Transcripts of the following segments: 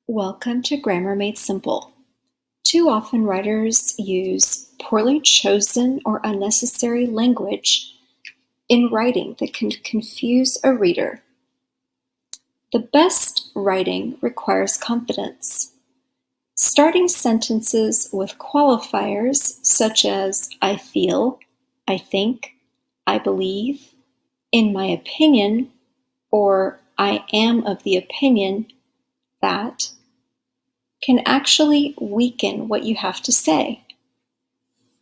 Welcome to Grammar Made Simple. Too often writers use poorly chosen or unnecessary language in writing that can confuse a reader. The best writing requires confidence. Starting sentences with qualifiers such as I feel, I think, I believe, in my opinion, or I am of the opinion that can actually weaken what you have to say.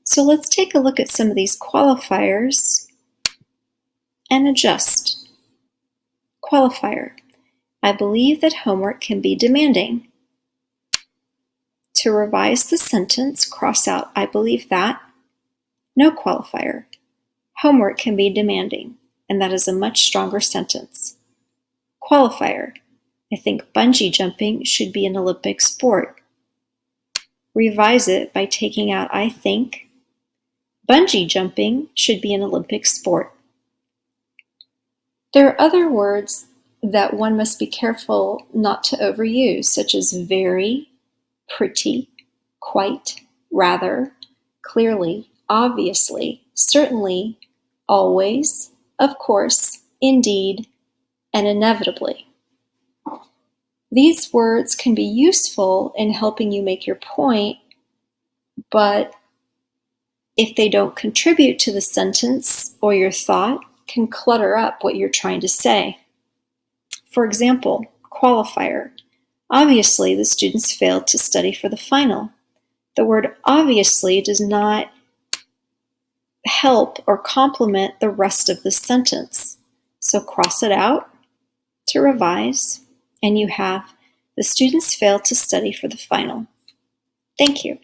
So let's take a look at some of these qualifiers and adjust. Qualifier: I believe that homework can be demanding. To revise the sentence, cross out I believe that. No qualifier. Homework can be demanding, and that is a much stronger sentence. Qualifier: I think bungee jumping should be an Olympic sport. Revise it by taking out I think. Bungee jumping should be an Olympic sport. There are other words that one must be careful not to overuse, such as very, pretty, quite, rather, clearly, obviously, certainly, always, of course, indeed, and inevitably. These words can be useful in helping you make your point, but if they don't contribute to the sentence or your thought, can clutter up what you're trying to say. For example, qualifier: obviously, the students failed to study for the final. The word obviously does not help or complement the rest of the sentence. So cross it out to revise, and you have the students failed to study for the final. Thank you.